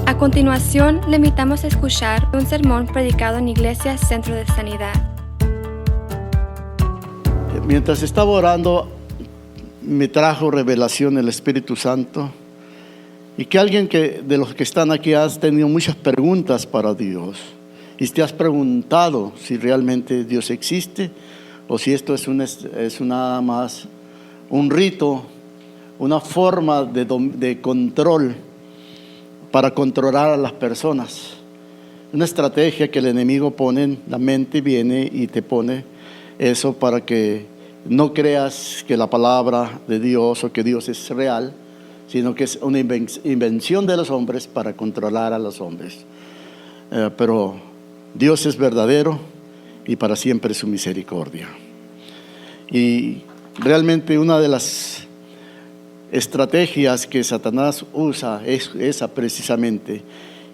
A continuación, le invitamos a escuchar un sermón predicado en Iglesia Centro de Sanidad. Mientras estaba orando, me trajo revelación el Espíritu Santo, y que alguien de los que están aquí has tenido muchas preguntas para Dios, y te has preguntado si realmente Dios existe o si esto es nada más un rito, una forma de control para controlar a las personas, una estrategia que el enemigo pone en la mente, viene y te pone eso para que no creas que la palabra de Dios o que Dios es real, sino que es una invención de los hombres para controlar a los hombres. Pero Dios es verdadero y para siempre es su misericordia. Y realmente una de las estrategias que Satanás usa es esa precisamente.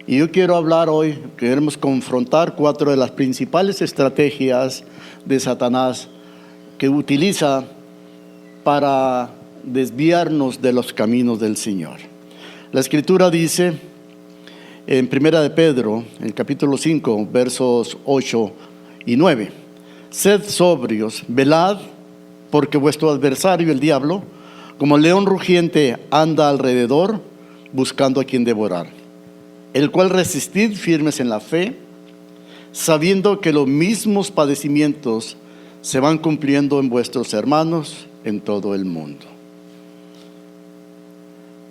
Y yo quiero hablar hoy, queremos confrontar 4 de las principales estrategias de Satanás que utiliza para desviarnos de los caminos del Señor. La Escritura dice en 1 de Pedro, en el capítulo 5, versos 8 y 9: Sed sobrios, velad, porque vuestro adversario, el diablo, como león rugiente, anda alrededor, buscando a quien devorar, el cual resistid firmes en la fe, sabiendo que los mismos padecimientos se van cumpliendo en vuestros hermanos en todo el mundo.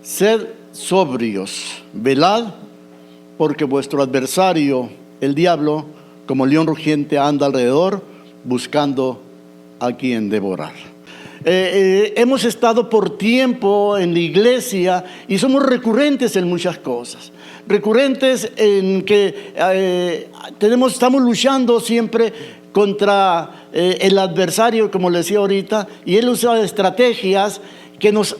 Sed sobrios, velad, porque vuestro adversario, el diablo, como león rugiente, anda alrededor, buscando a quien devorar. Hemos estado por tiempo en la iglesia y somos recurrentes en muchas cosas. Recurrentes en que estamos luchando siempre contra el adversario, como le decía ahorita, y él usa estrategias que nos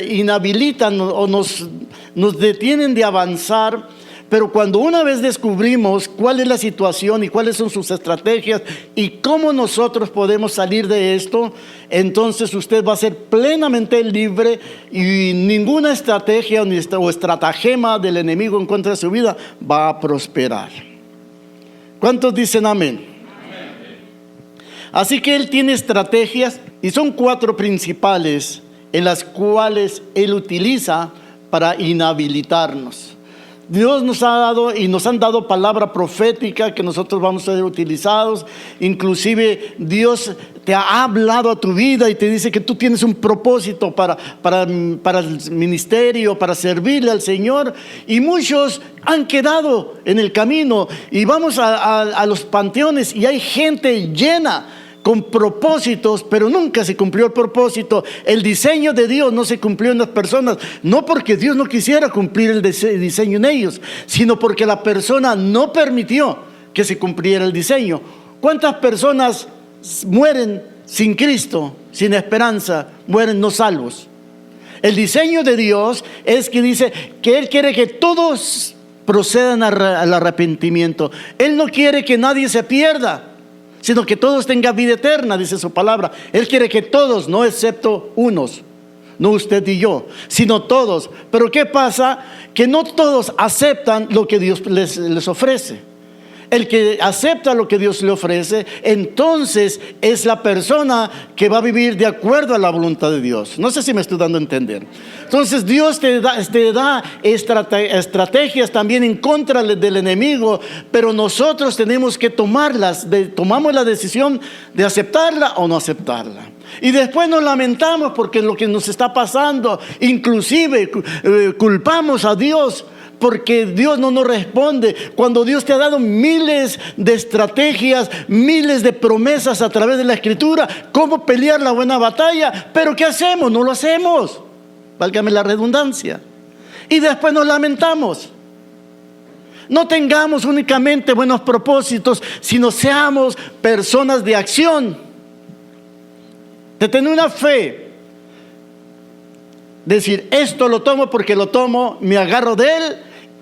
inhabilitan o nos detienen de avanzar. Pero cuando una vez descubrimos cuál es la situación y cuáles son sus estrategias y cómo nosotros podemos salir de esto, entonces usted va a ser plenamente libre y ninguna estrategia o estratagema del enemigo en contra de su vida va a prosperar. ¿Cuántos dicen amén? Así que él tiene estrategias y son 4 principales en las cuales él utiliza para inhabilitarnos. Dios nos ha dado y nos han dado palabra profética que nosotros vamos a ser utilizados. Inclusive Dios te ha hablado a tu vida y te dice que tú tienes un propósito para el ministerio, para servirle al Señor. Y muchos han quedado en el camino y vamos a los panteones y hay gente llena con propósitos, pero nunca se cumplió el propósito. El diseño de Dios no se cumplió en las personas, no porque Dios no quisiera cumplir el diseño en ellos, sino porque la persona no permitió que se cumpliera el diseño. ¿Cuántas personas mueren sin Cristo, sin esperanza, mueren no salvos? El diseño de Dios es que dice que Él quiere que todos procedan al arrepentimiento. Él no quiere que nadie se pierda, sino que todos tengan vida eterna, dice su palabra. Él quiere que todos, no excepto unos, no usted y yo, sino todos. Pero ¿qué pasa? Que no todos aceptan lo que Dios les ofrece. El que acepta lo que Dios le ofrece, entonces es la persona que va a vivir de acuerdo a la voluntad de Dios. No sé si me estoy dando a entender. Entonces Dios te da estrategias también en contra del enemigo, pero nosotros tenemos que tomamos la decisión de aceptarla o no aceptarla. Y después nos lamentamos porque lo que nos está pasando, inclusive culpamos a Dios porque Dios no nos responde, cuando Dios te ha dado miles de estrategias, miles de promesas a través de la Escritura, cómo pelear la buena batalla. Pero ¿qué hacemos? No lo hacemos, válgame la redundancia, y después nos lamentamos. No tengamos únicamente buenos propósitos, sino seamos personas de acción, de tener una fe, decir, esto lo tomo porque lo tomo, me agarro de él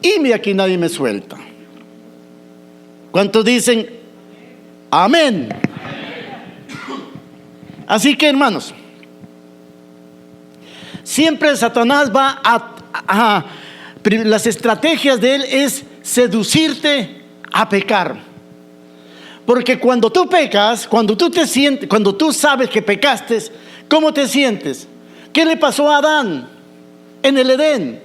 y aquí nadie me suelta. ¿Cuántos dicen amén? Así que, hermanos, siempre Satanás va a las estrategias de él es seducirte a pecar. Porque cuando tú pecas, cuando tú sabes que pecaste, ¿cómo te sientes? ¿Qué le pasó a Adán en el Edén?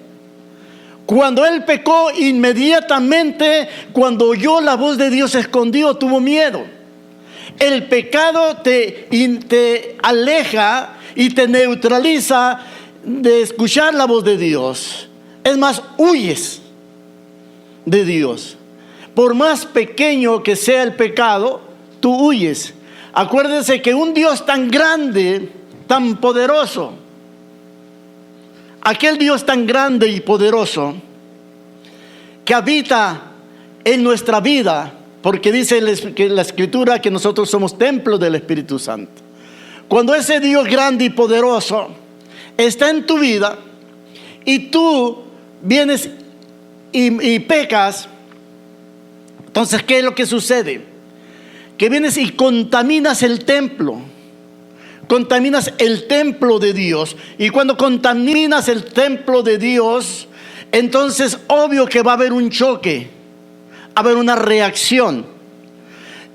Cuando él pecó, inmediatamente, cuando oyó la voz de Dios, se escondió, tuvo miedo. El pecado te aleja y te neutraliza de escuchar la voz de Dios. Es más, huyes de Dios. Por más pequeño que sea el pecado, tú huyes. Acuérdense que un Dios tan grande, tan poderoso, aquel Dios tan grande y poderoso que habita en nuestra vida, porque dice la Escritura que nosotros somos templo del Espíritu Santo. Cuando ese Dios grande y poderoso está en tu vida y tú vienes y pecas, entonces ¿qué es lo que sucede? Que vienes y contaminas el templo. Contaminas el templo de Dios. Y cuando contaminas el templo de Dios, entonces obvio que va a haber un choque, va a haber una reacción.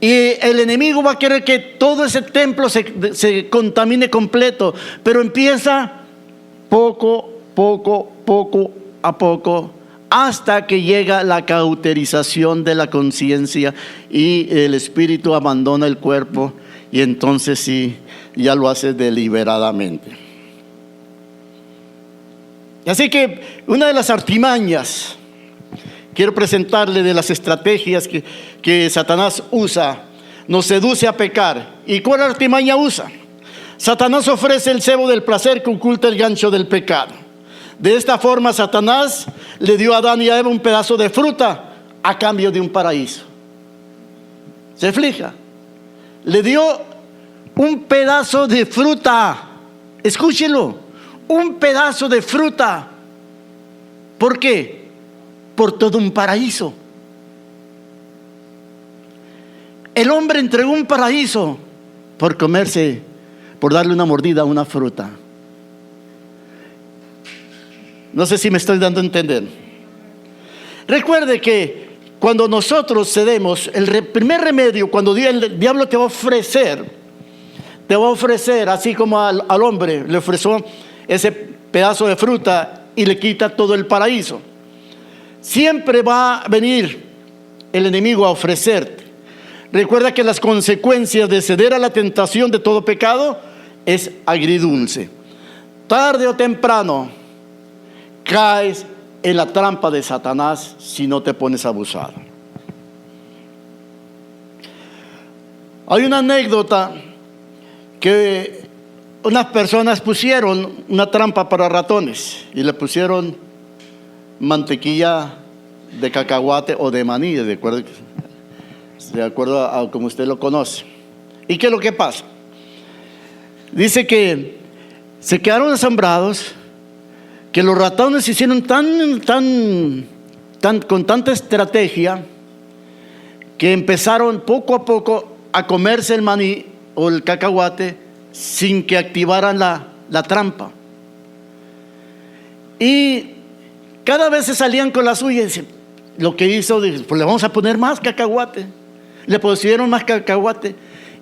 Y el enemigo va a querer que todo ese templo se contamine completo. Pero empieza poco a poco, hasta que llega la cauterización de la conciencia y el espíritu abandona el cuerpo. Y entonces sí, ya lo hace deliberadamente. Así que una de las artimañas, quiero presentarle de las estrategias que Satanás usa, nos seduce a pecar. ¿Y cuál artimaña usa? Satanás ofrece el cebo del placer que oculta el gancho del pecado. De esta forma Satanás le dio a Adán y a Eva un pedazo de fruta a cambio de un paraíso. ¿Se fija? Le dio un pedazo de fruta. Escúchelo, un pedazo de fruta. ¿Por qué? Por todo un paraíso. El hombre entregó un paraíso por comerse, por darle una mordida a una fruta. No sé si me estoy dando a entender. Recuerde que cuando nosotros cedemos, el primer remedio, cuando el diablo te va a ofrecer, así como al hombre le ofreció ese pedazo de fruta y le quita todo el paraíso. Siempre va a venir el enemigo a ofrecerte. Recuerda que las consecuencias de ceder a la tentación de todo pecado es agridulce. Tarde o temprano caes en la trampa de Satanás si no te pones abusado. Hay una anécdota que unas personas pusieron una trampa para ratones y le pusieron mantequilla de cacahuate o de maní, de acuerdo a como usted lo conoce. ¿Y qué es lo que pasa? Dice que se quedaron asombrados, que los ratones se hicieron con tanta estrategia que empezaron poco a poco a comerse el maní o el cacahuate sin que activaran la trampa. Y cada vez se salían con la suya. Lo que hizo, pues le vamos a poner más cacahuate. Le pusieron más cacahuate.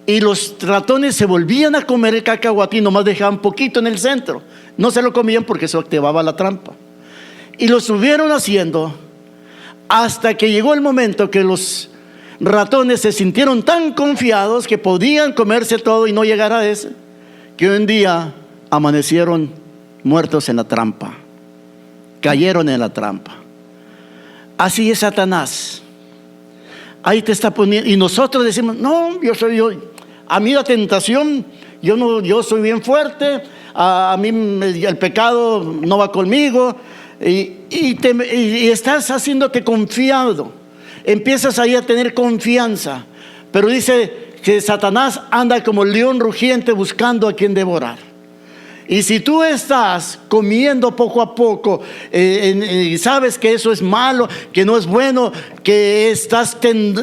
Y los ratones se volvían a comer el cacahuate y nomás dejaban poquito en el centro. No se lo comían porque eso activaba la trampa. Y lo estuvieron haciendo hasta que llegó el momento que los ratones se sintieron tan confiados que podían comerse todo y no llegar a ese, que un día amanecieron muertos en la trampa. Cayeron en la trampa. Así es Satanás. Ahí te está poniendo. Y nosotros decimos, no, a mí la tentación, yo soy bien fuerte, a mí el pecado no va conmigo. Y estás haciéndote confiado. Empiezas ahí a tener confianza. Pero dice que Satanás anda como león rugiente buscando a quien devorar. Y si tú estás comiendo poco a poco y sabes que eso es malo, que no es bueno, que estás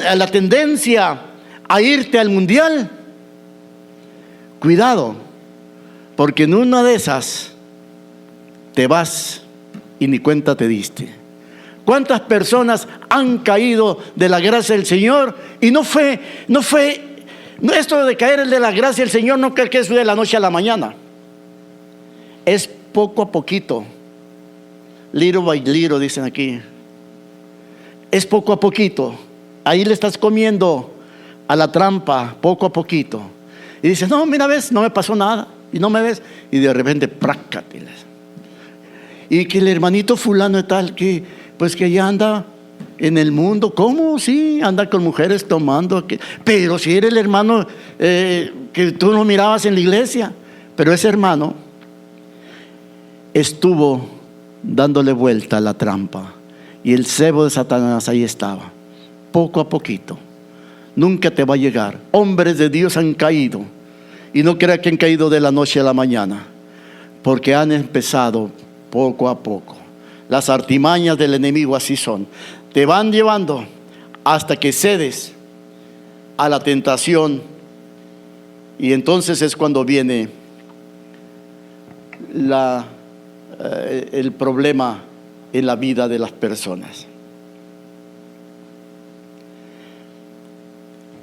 a la tendencia a irte al mundial, cuidado, porque en una de esas te vas y ni cuenta te diste. ¿Cuántas personas han caído de la gracia del Señor? Y no fue, esto de caer de la gracia del Señor no creo que es de la noche a la mañana. Es poco a poquito. Little by little, dicen aquí. Es poco a poquito. Ahí le estás comiendo a la trampa, poco a poquito. Y dices, no, mira, ves, no me pasó nada. Y no me ves. Y de repente, prácatelas. Y que el hermanito fulano de tal, que pues que ya anda en el mundo. ¿Cómo? Sí, anda con mujeres tomando. Pero si era el hermano que tú no mirabas en la iglesia. Pero ese hermano estuvo dándole vuelta a la trampa. Y el cebo de Satanás ahí estaba. Poco a poquito. Nunca te va a llegar. Hombres de Dios han caído. Y no crea que han caído de la noche a la mañana. Porque han empezado poco a poco. Las artimañas del enemigo así son. Te van llevando hasta que cedes a la tentación. Y entonces es cuando viene el problema en la vida de las personas.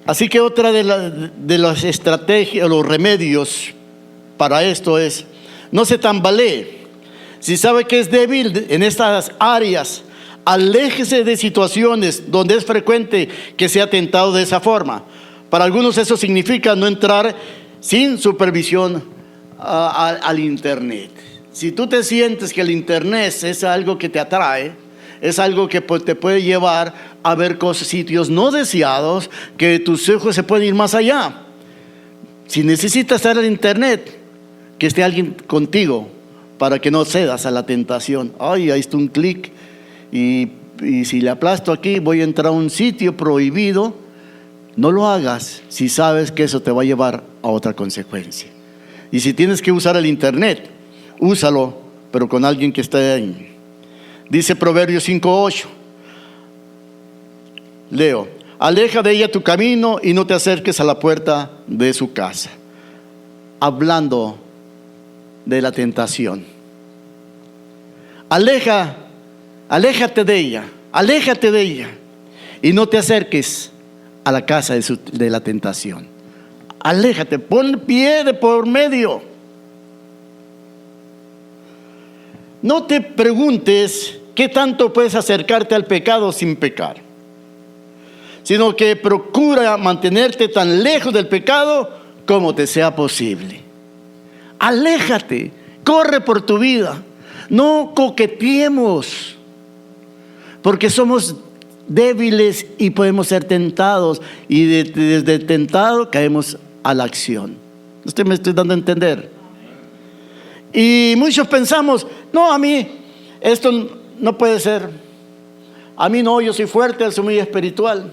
Así que otra de las estrategias, los remedios para esto es: no se tambalee. Si sabe que es débil en estas áreas, aléjese de situaciones donde es frecuente que sea tentado de esa forma. Para algunos eso significa no entrar sin supervisión al internet. Si tú te sientes que el internet es algo que te atrae, es algo que te puede llevar a ver cosas, sitios no deseados, que tus ojos se pueden ir más allá. Si necesitas estar en internet, que esté alguien contigo para que no cedas a la tentación. Ay, ahí está un clic y si le aplasto aquí voy a entrar a un sitio prohibido. No lo hagas si sabes que eso te va a llevar a otra consecuencia. Y si tienes que usar el internet, úsalo, pero con alguien que esté ahí. Dice Proverbios 5:8. Leo: aleja de ella tu camino y no te acerques a la puerta de su casa. Hablando de la tentación. Aléjate de ella y no te acerques a la casa de la tentación. Aléjate, pon pie de por medio. No te preguntes qué tanto puedes acercarte al pecado sin pecar, sino que procura mantenerte tan lejos del pecado como te sea posible. Aléjate, corre por tu vida. No coqueteemos, porque somos débiles y podemos ser tentados, y desde tentado caemos a la acción. ¿Usted me estoy dando a entender? Y muchos pensamos: no, a mí esto no puede ser. A mí no, yo soy fuerte, soy muy espiritual.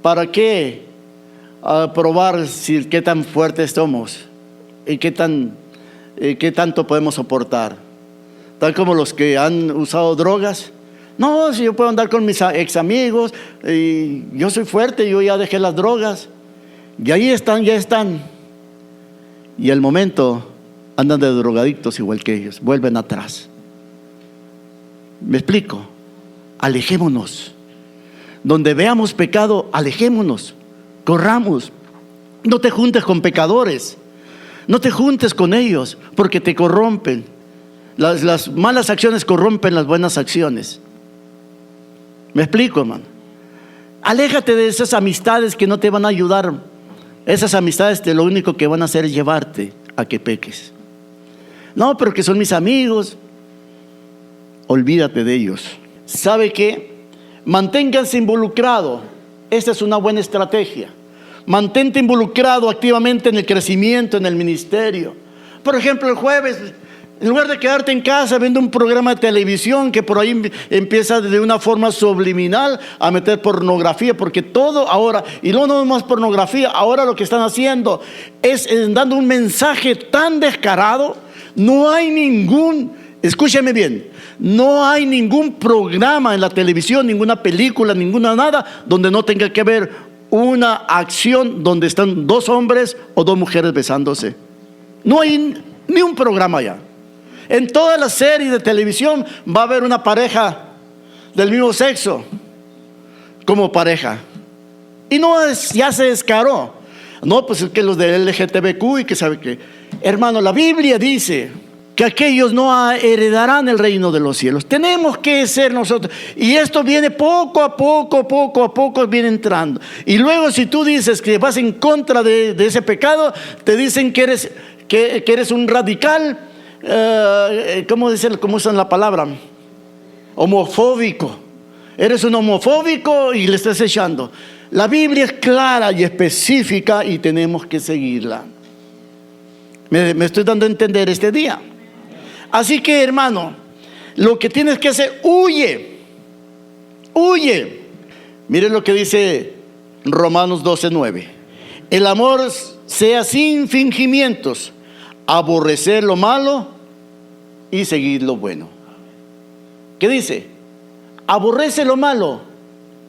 ¿Para qué probar qué tan fuertes somos y qué tanto podemos soportar? Tal como los que han usado drogas. No, si yo puedo andar con mis ex amigos, y yo soy fuerte, yo ya dejé las drogas. Y ahí están, ya están. Y al momento andan de drogadictos igual que ellos, vuelven atrás. ¿Me explico? Alejémonos. Donde veamos pecado, alejémonos, corramos. No te juntes con pecadores, no te juntes con ellos, porque te corrompen. Las malas acciones corrompen las buenas acciones. ¿Me explico, hermano? Aléjate de esas amistades que no te van a ayudar. Esas amistades lo único que van a hacer es llevarte a que peques. No, pero que son mis amigos. Olvídate de ellos. ¿Sabe qué? Manténganse involucrado. Esta es una buena estrategia. Mantente involucrado activamente en el crecimiento, en el ministerio. Por ejemplo, el jueves, en lugar de quedarte en casa viendo un programa de televisión que por ahí empieza de una forma subliminal a meter pornografía, porque todo ahora, y no más pornografía, ahora lo que están haciendo es dando un mensaje tan descarado. No hay escúcheme bien, no hay ningún programa en la televisión, ninguna película, ninguna nada, donde no tenga que haber una acción donde están dos hombres o dos mujeres besándose. No hay ni un programa allá. En todas las series de televisión va a haber una pareja del mismo sexo como pareja. Y no es, ya se descaró. No, pues es que los de LGTBQ y que sabe que. Hermano, la Biblia dice que aquellos no heredarán el reino de los cielos. Tenemos que ser nosotros. Y esto viene poco a poco viene entrando. Y luego si tú dices que vas en contra de ese pecado, te dicen que eres un radical, ¿cómo usan la palabra? Homofóbico. Eres un homofóbico y le estás echando. La Biblia es clara y específica y tenemos que seguirla. Me estoy dando a entender este día. Así que, hermano, lo que tienes que hacer, huye. Miren lo que dice Romanos 12:9. El amor sea sin fingimientos, aborrecer lo malo y seguir lo bueno. ¿Qué dice? Aborrece lo malo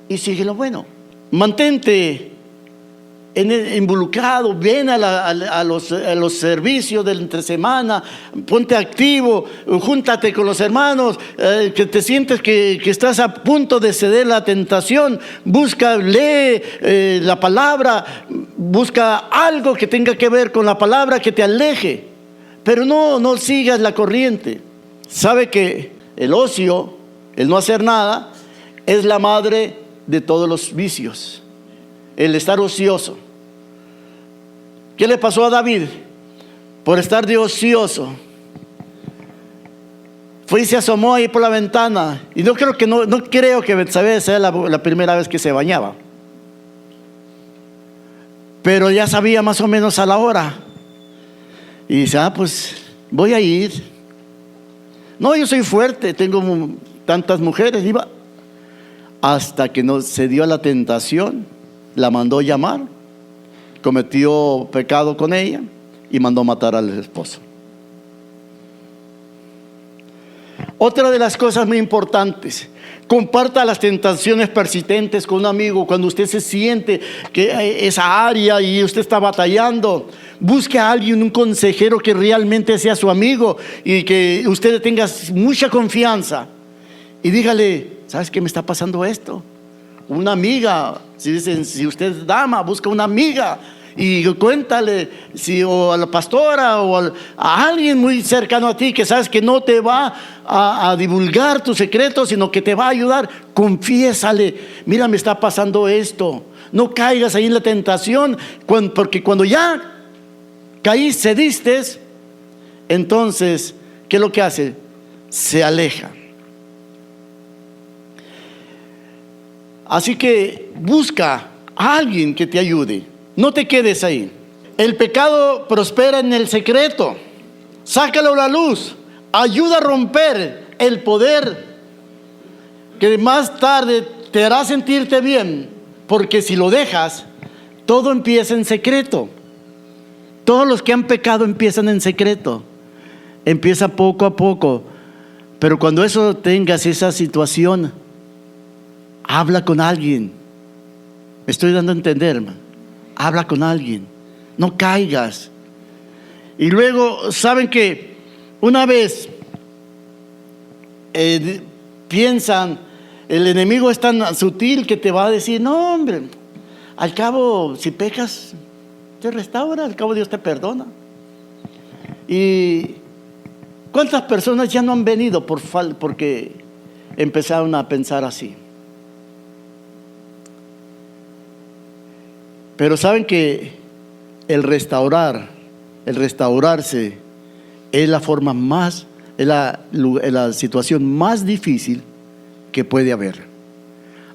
y sigue lo bueno. Mantente involucrado, ven a los servicios de entre semana, ponte activo, júntate con los hermanos, que te sientes que estás a punto de ceder la tentación, lee la palabra, busca algo que tenga que ver con la palabra que te aleje, pero no sigas la corriente. Sabe que el ocio, el no hacer nada, es la madre de todos los vicios. El estar ocioso. ¿Qué le pasó a David? Por estar de ocioso, fue y se asomó ahí por la ventana. Y no creo que Betsabé sea la primera vez que se bañaba, pero ya sabía más o menos a la hora. Y dice, pues voy a ir. No, yo soy fuerte, tengo tantas mujeres. Iba hasta que no se dio a la tentación, la mandó llamar, cometió pecado con ella y mandó matar al esposo. Otra de las cosas muy importantes, comparta las tentaciones persistentes con un amigo. Cuando usted se siente que esa área y usted está batallando, busque a alguien, un consejero que realmente sea su amigo y que usted tenga mucha confianza. Y dígale, ¿sabes qué me está pasando esto? Una amiga, si usted es dama, busca una amiga y cuéntale, o a la pastora o a alguien muy cercano a ti que sabes que no te va a divulgar tus secretos, sino que te va a ayudar. Confiésale, mira, me está pasando esto. No caigas ahí en la tentación, porque cuando ya cediste, entonces, ¿qué es lo que hace? Se aleja. Así que busca a alguien que te ayude. No te quedes ahí. El pecado prospera en el secreto. Sácalo a la luz. Ayuda a romper el poder que más tarde te hará sentirte bien. Porque si lo dejas, todo empieza en secreto. Todos los que han pecado empiezan en secreto. Empieza poco a poco. Pero cuando tengas esa situación, habla con alguien. Me estoy dando a entender, hermano. Habla con alguien. No caigas. Y luego, ¿saben que una vez piensan, el enemigo es tan sutil que te va a decir, no, hombre, al cabo, si pecas, te restaura, al cabo Dios te perdona. ¿Y cuántas personas ya no han venido porque empezaron a pensar así? Pero saben que el restaurarse es la forma más, es la situación más difícil que puede haber.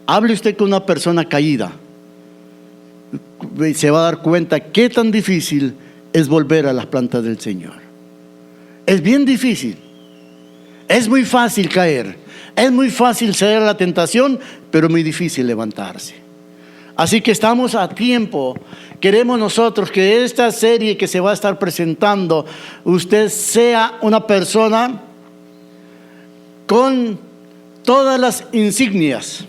Hable usted con una persona caída, se va a dar cuenta qué tan difícil es volver a las plantas del Señor. Es bien difícil. Es muy fácil caer, es muy fácil ceder a la tentación, pero muy difícil levantarse. Así que estamos a tiempo. Queremos nosotros que esta serie que se va a estar presentando, usted sea una persona con todas las insignias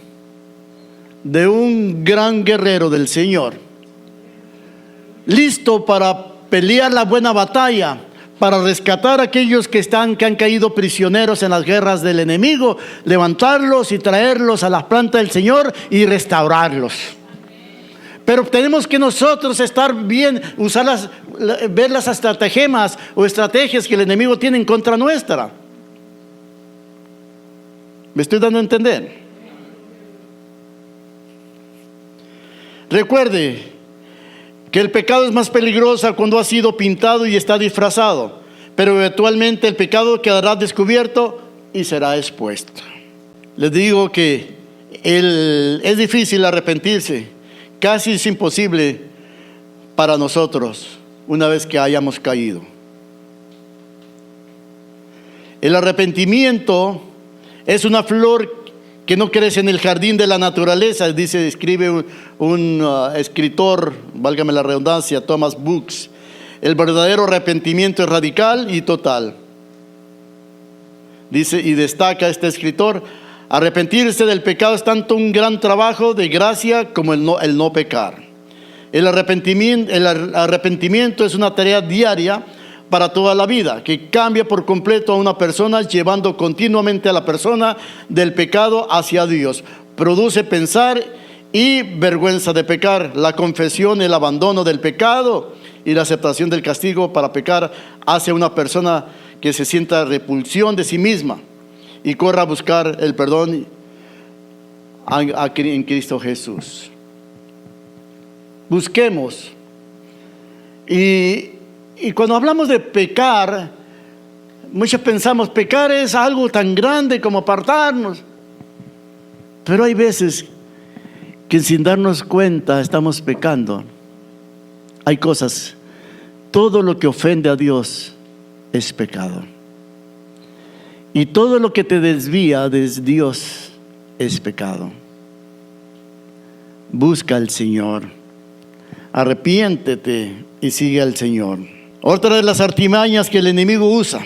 de un gran guerrero del Señor, listo para pelear la buena batalla, para rescatar a aquellos que han caído prisioneros en las guerras del enemigo, levantarlos y traerlos a la planta del Señor y restaurarlos. Pero tenemos que nosotros estar bien, ver las estratagemas o estrategias que el enemigo tiene en contra nuestra. ¿Me estoy dando a entender? Recuerde que el pecado es más peligroso cuando ha sido pintado y está disfrazado, pero eventualmente el pecado quedará descubierto y será expuesto. Les digo que es difícil arrepentirse, casi es imposible para nosotros una vez que hayamos caído. El arrepentimiento es una flor que no crece en el jardín de la naturaleza, escribe un escritor, válgame la redundancia, Thomas Brooks. El verdadero arrepentimiento es radical y total. Dice y destaca este escritor: arrepentirse del pecado es tanto un gran trabajo de gracia como el no pecar. El arrepentimiento es una tarea diaria para toda la vida, que cambia por completo a una persona, llevando continuamente a la persona del pecado hacia Dios. Produce pensar y vergüenza de pecar. La confesión, el abandono del pecado y la aceptación del castigo para pecar hace a una persona que se sienta repulsión de sí misma y corra a buscar el perdón en Cristo Jesús. Busquemos. Y cuando hablamos de pecar, muchos pensamos, pecar es algo tan grande como apartarnos. Pero hay veces que sin darnos cuenta estamos pecando. Hay cosas, todo lo que ofende a Dios es pecado. Y todo lo que te desvía de Dios es pecado. Busca al Señor, arrepiéntete y sigue al Señor. Otra de las artimañas que el enemigo usa,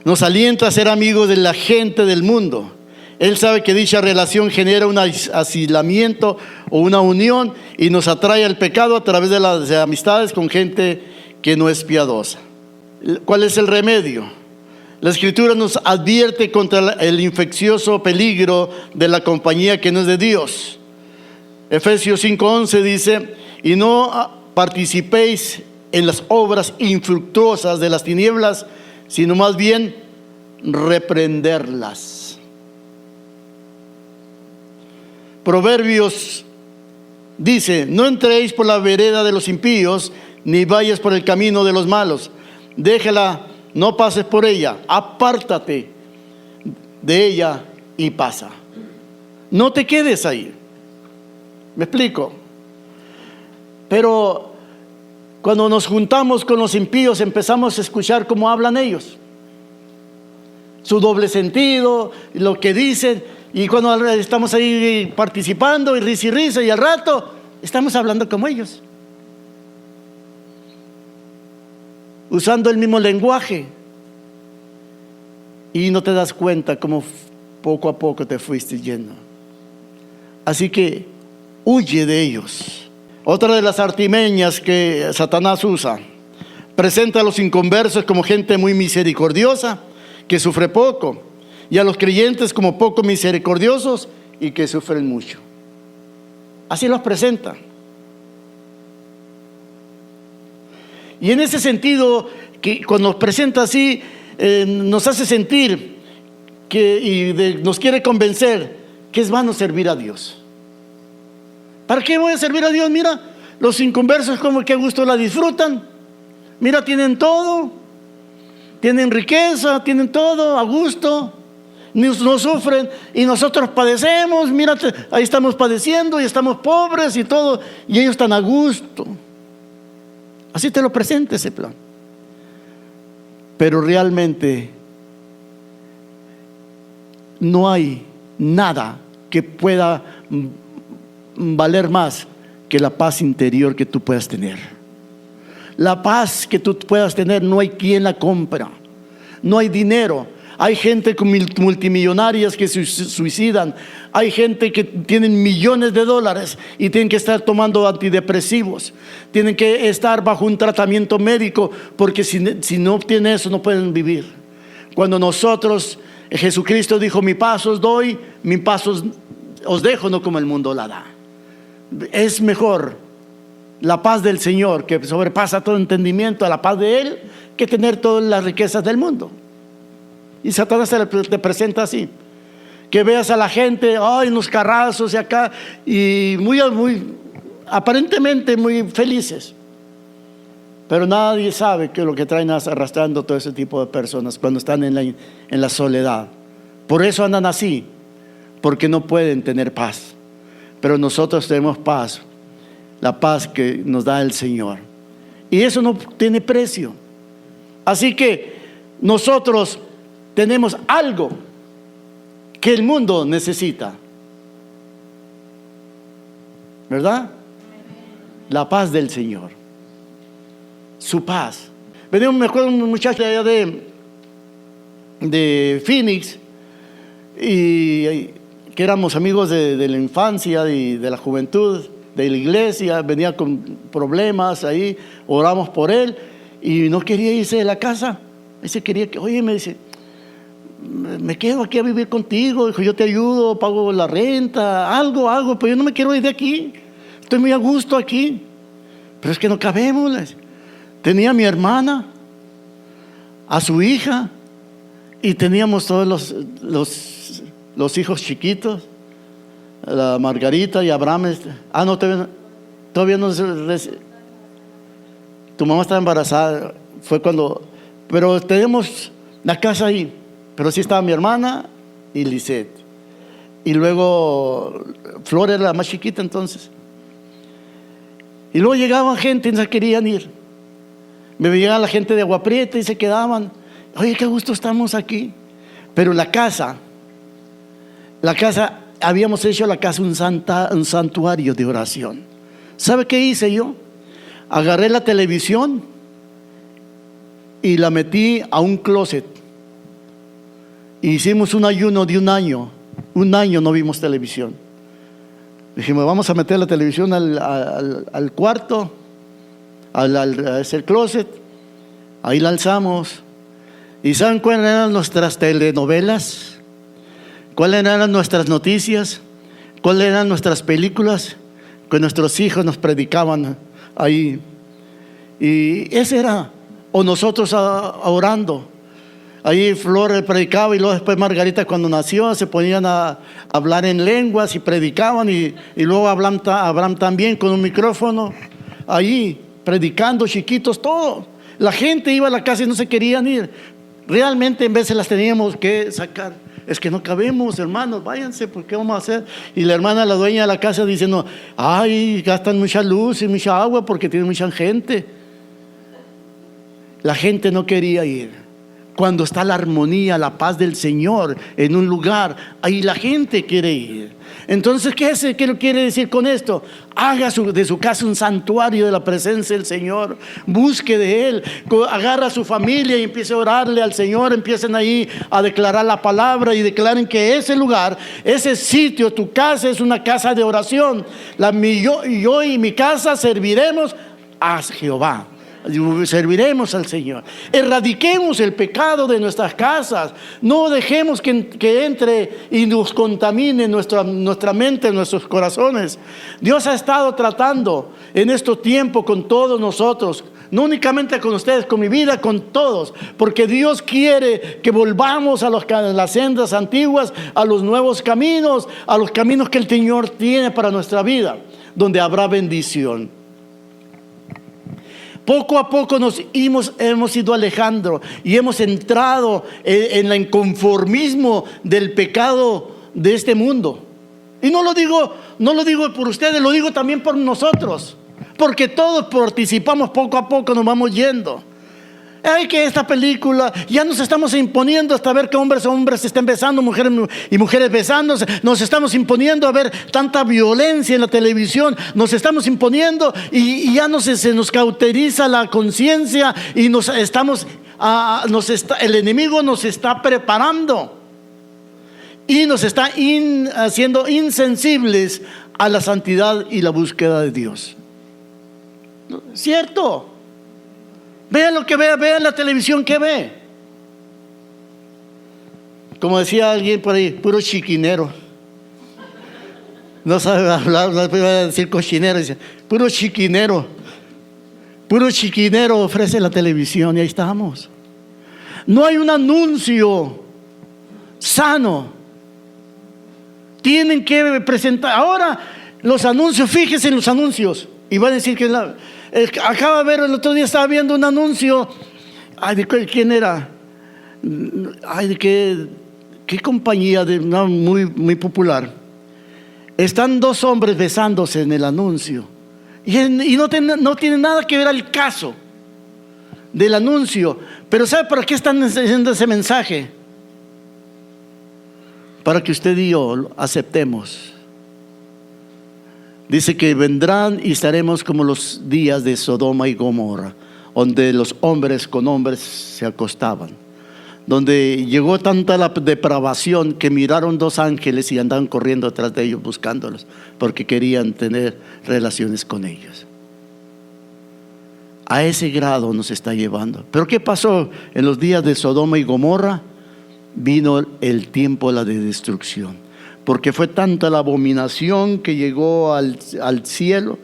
nos alienta a ser amigos de la gente del mundo. Él sabe que dicha relación genera un aislamiento o una unión y nos atrae al pecado a través de las amistades con gente que no es piadosa. ¿Cuál es el remedio? La Escritura nos advierte contra el infeccioso peligro de la compañía que no es de Dios. Efesios 5:11 dice: y no participéis en las obras infructuosas de las tinieblas, sino más bien reprenderlas. Proverbios dice: no entréis por la vereda de los impíos, ni vayas por el camino de los malos. Déjala, no pases por ella, apártate de ella y pasa. No te quedes ahí. ¿Me explico? Pero cuando nos juntamos con los impíos, empezamos a escuchar cómo hablan ellos, su doble sentido, lo que dicen. Y cuando estamos ahí participando y risa y al rato estamos hablando como ellos, usando el mismo lenguaje, y no te das cuenta cómo poco a poco te fuiste yendo. Así que huye de ellos. Otra de las artimañas que Satanás usa: presenta a los inconversos como gente muy misericordiosa, que sufre poco, y a los creyentes como poco misericordiosos y que sufren mucho. Así los presenta. Y en ese sentido, que cuando nos presenta así, nos hace sentir nos quiere convencer que es vano servir a Dios. ¿Para qué voy a servir a Dios? Mira, los inconversos como que a gusto la disfrutan. Mira, tienen todo, tienen riqueza, tienen todo a gusto, no sufren, y nosotros padecemos. Mira, ahí estamos padeciendo y estamos pobres y todo, y ellos están a gusto. Así te lo presenta ese plan. Pero realmente no hay nada que pueda valer más que la paz interior que tú puedas tener. La paz que tú puedas tener no hay quien la compra. No hay dinero. Hay gente con multimillonarias que se suicidan. Hay gente que tienen millones de dólares y tienen que estar tomando antidepresivos. Tienen que estar bajo un tratamiento médico porque si no obtienen eso no pueden vivir. Cuando nosotros, Jesucristo dijo: mi paz os doy, mi paz os dejo, no como el mundo la da. Es mejor la paz del Señor, que sobrepasa todo entendimiento, a la paz de Él, que tener todas las riquezas del mundo. Y Satanás te presenta así, que veas a la gente, ay, en los carrazos y acá, y muy aparentemente muy felices, pero nadie sabe que lo que traen arrastrando todo ese tipo de personas cuando están en la soledad. Por eso andan así, porque no pueden tener paz. Pero nosotros tenemos paz, la paz que nos da el Señor, y eso no tiene precio. Así que nosotros tenemos algo que el mundo necesita, ¿verdad? La paz del Señor, su paz. Me acuerdo un muchacho de allá de Phoenix, y que éramos amigos de la infancia y de la juventud, de la iglesia. Venía con problemas ahí, oramos por él y no quería irse de la casa. Ese quería que, oye, me dice, me quedo aquí a vivir contigo, dijo, yo te ayudo, pago la renta, algo, pero yo no me quiero ir de aquí, estoy muy a gusto aquí. Pero es que no cabemos. Tenía a mi hermana, a su hija, y teníamos todos los hijos chiquitos, la Margarita y Abraham. No, todavía no. Tu mamá estaba embarazada, fue cuando, pero tenemos la casa ahí. Pero sí estaba mi hermana y Lisette. Y luego Flor era la más chiquita entonces. Y luego llegaban gente y no se querían ir. Me veía la gente de Agua Prieta y se quedaban. Oye, qué gusto estamos aquí. Pero la casa, habíamos hecho la casa un santuario de oración. ¿Sabe qué hice yo? Agarré la televisión y la metí a un closet. Hicimos un ayuno de un año. Un año no vimos televisión. Dijimos, vamos a meter la televisión al cuarto, a ese closet. Ahí la alzamos. ¿Y saben cuáles eran nuestras telenovelas? ¿Cuáles eran nuestras noticias? ¿Cuáles eran nuestras películas? Que nuestros hijos nos predicaban ahí. Y ese era. O nosotros orando. Ahí Flor predicaba y luego después Margarita cuando nació se ponían a hablar en lenguas y predicaban y luego Abraham también con un micrófono ahí predicando, chiquitos, todo. La gente iba a la casa y no se querían ir. Realmente en veces las teníamos que sacar. Es que no cabemos, hermanos, váyanse, ¿por qué vamos a hacer? Y la hermana, la dueña de la casa diciendo, ay, gastan mucha luz y mucha agua porque tienen mucha gente. La gente no quería ir. Cuando está la armonía, la paz del Señor en un lugar, ahí la gente quiere ir. Entonces, ¿qué quiere decir con esto? Haga de su casa un santuario de la presencia del Señor. Busque de Él. Agarra a su familia y empiece a orarle al Señor. Empiecen ahí a declarar la palabra y declaren que ese lugar, ese sitio, tu casa es una casa de oración. Yo y mi casa serviremos a Jehová. Serviremos al Señor. Erradiquemos el pecado de nuestras casas. No dejemos que entre y nos contamine nuestra mente, nuestros corazones. Dios ha estado tratando en este tiempo con todos nosotros. No únicamente con ustedes, con mi vida, con todos. Porque Dios quiere que volvamos a las sendas antiguas, a los nuevos caminos, a los caminos que el Señor tiene para nuestra vida, donde habrá bendición. Poco a poco hemos ido alejando y hemos entrado en el inconformismo del pecado de este mundo. Y no lo digo por ustedes, lo digo también por nosotros, porque todos participamos, poco a poco nos vamos yendo. Ay, que esta película, ya nos estamos imponiendo hasta ver que hombres se estén besando, mujeres besándose. Nos estamos imponiendo a ver tanta violencia en la televisión. Nos estamos imponiendo y ya se nos cauteriza la conciencia y nos estamos el enemigo nos está preparando y nos está haciendo insensibles a la santidad y la búsqueda de Dios. ¿Cierto? Vea lo que vea, vea la televisión que ve. Como decía alguien por ahí, puro chiquinero. No sabe hablar, no puede decir cochinero, dice, puro chiquinero ofrece la televisión y ahí estamos. No hay un anuncio sano. Tienen que presentar. Ahora los anuncios, fíjense en los anuncios. Y van a decir que acaba de ver, el otro día estaba viendo un anuncio. Ay, ¿de quién era? Ay, ¿de qué compañía? Muy, muy popular. Están dos hombres besándose en el anuncio. Y no tiene nada que ver al caso del anuncio. Pero ¿sabe para qué están haciendo ese mensaje? Para que usted y yo aceptemos. Dice que vendrán y estaremos como los días de Sodoma y Gomorra, donde los hombres con hombres se acostaban, donde llegó tanta la depravación que miraron dos ángeles y andaban corriendo detrás de ellos buscándolos porque querían tener relaciones con ellos. A ese grado nos está llevando. Pero ¿qué pasó en los días de Sodoma y Gomorra? Vino el tiempo de la destrucción, porque fue tanta la abominación que llegó al cielo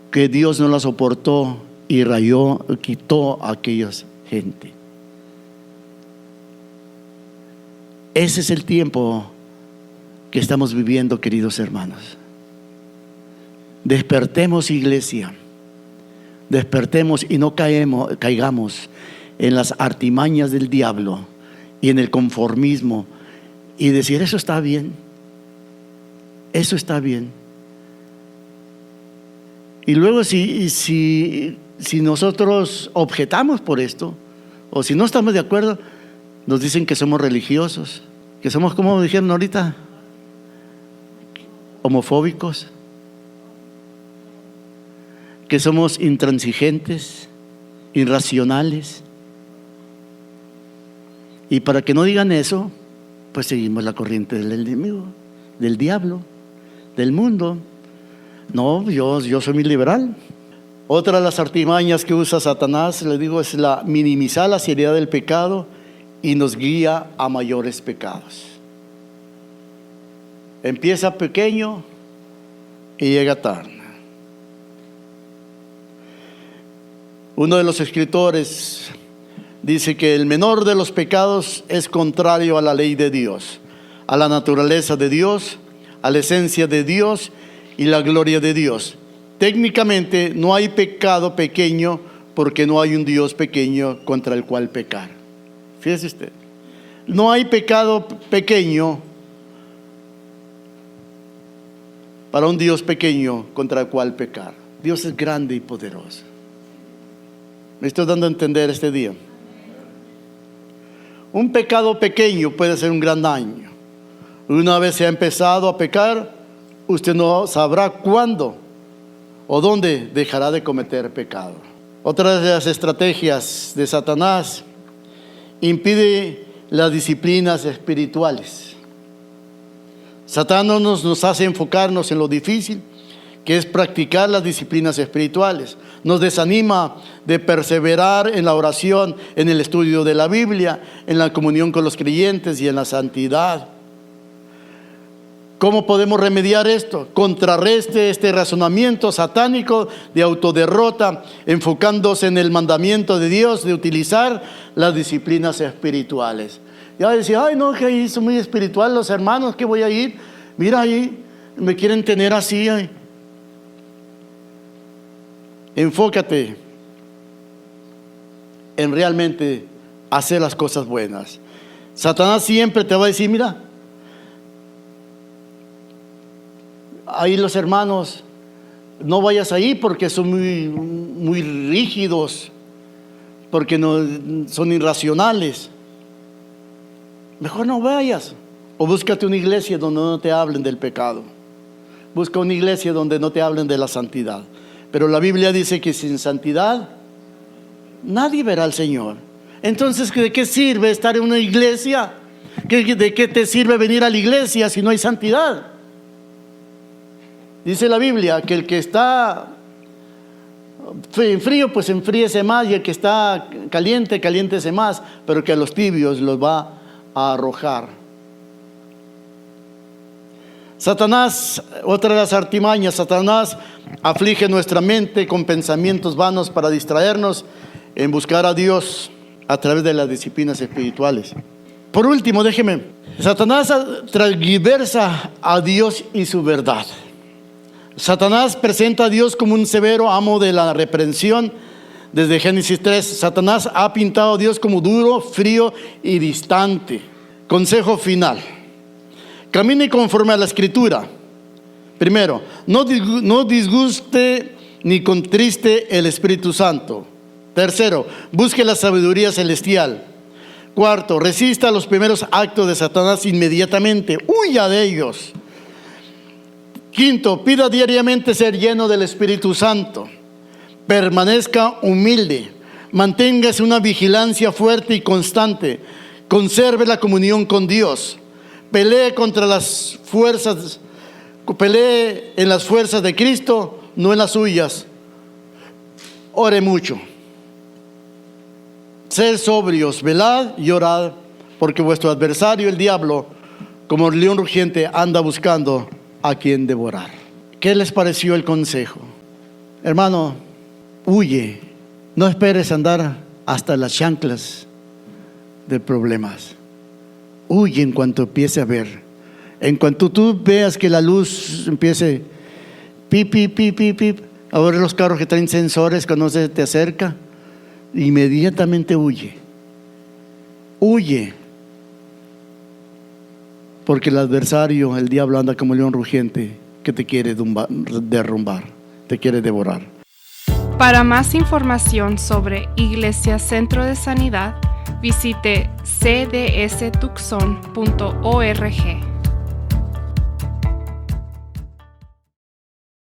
que Dios no la soportó y quitó a aquella gente. Ese es el tiempo que estamos viviendo, queridos hermanos. Despertemos, iglesia. Despertemos y no caigamos en las artimañas del diablo y en el conformismo y decir eso está bien, eso está bien. Y luego si nosotros objetamos por esto o si no estamos de acuerdo, nos dicen que somos religiosos, que somos, como dijeron ahorita, homofóbicos, que somos intransigentes, irracionales. Y para que no digan eso, pues seguimos la corriente del enemigo, del diablo, del mundo. No, yo soy muy liberal. Otra de las artimañas que usa Satanás, le digo, es la minimizar la seriedad del pecado y nos guía a mayores pecados. Empieza pequeño y llega tarde. Uno de los escritores dice que el menor de los pecados es contrario a la ley de Dios, a la naturaleza de Dios, a la esencia de Dios y la gloria de Dios. Técnicamente no hay pecado pequeño porque no hay un Dios pequeño contra el cual pecar. Fíjese usted, no hay pecado pequeño para un Dios pequeño contra el cual pecar. Dios es grande y poderoso. ¿Me estoy dando a entender este día? Un pecado pequeño puede ser un gran daño. Una vez se ha empezado a pecar, usted no sabrá cuándo o dónde dejará de cometer pecado. Otra de las estrategias de Satanás impide las disciplinas espirituales. Satanás nos hace enfocarnos en lo difícil que es practicar las disciplinas espirituales. Nos desanima de perseverar en la oración, en el estudio de la Biblia, en la comunión con los creyentes y en la santidad. ¿Cómo podemos remediar esto? Contrarreste este razonamiento satánico de autoderrota, enfocándose en el mandamiento de Dios de utilizar las disciplinas espirituales. Ya decía, ay no, que ahí son muy espiritual los hermanos, que voy a ir. Mira ahí, me quieren tener así. Ay. Enfócate en realmente hacer las cosas buenas. Satanás siempre te va a decir, mira, ahí los hermanos, no vayas ahí porque son muy rígidos, porque no, son irracionales. Mejor no vayas. O búscate una iglesia donde no te hablen del pecado. Busca una iglesia donde no te hablen de la santidad. Pero la Biblia dice que sin santidad nadie verá al Señor. Entonces, ¿de qué sirve estar en una iglesia? ¿De qué te sirve venir a la iglesia si no hay santidad? Dice la Biblia que el que está en frío, pues enfríese más, y el que está caliente, caliéntese más, pero que a los tibios los va a arrojar. Satanás, otra de las artimañas, Satanás aflige nuestra mente con pensamientos vanos para distraernos en buscar a Dios a través de las disciplinas espirituales. Por último, déjeme, Satanás transgiversa a Dios y su verdad. Satanás presenta a Dios como un severo amo de la reprensión. Desde Génesis 3, Satanás ha pintado a Dios como duro, frío y distante. Consejo final: camine conforme a la Escritura. Primero, no disguste ni contriste el Espíritu Santo. Tercero, busque la sabiduría celestial. Cuarto, resista los primeros actos de Satanás inmediatamente, huya de ellos. Quinto, pida diariamente ser lleno del Espíritu Santo. Permanezca humilde, manténgase una vigilancia fuerte y constante, conserve la comunión con Dios, pelee en las fuerzas de Cristo, no en las suyas. Ore mucho. Sed sobrios, velad y orad, porque vuestro adversario, el diablo, como león rugiente, anda buscando a quien devorar. ¿Qué les pareció el consejo? Hermano, huye. No esperes andar hasta las chanclas de problemas. Huye en cuanto empiece a ver. En cuanto tú veas que la luz empiece pip, pip, pip, pip, pip, a ver los carros que traen sensores cuando se te acerca, inmediatamente huye. Huye. Porque el adversario, el diablo, anda como león rugiente que te quiere derrumbar, te quiere devorar. Para más información sobre Iglesia Centro de Sanidad, visite cdstucson.org.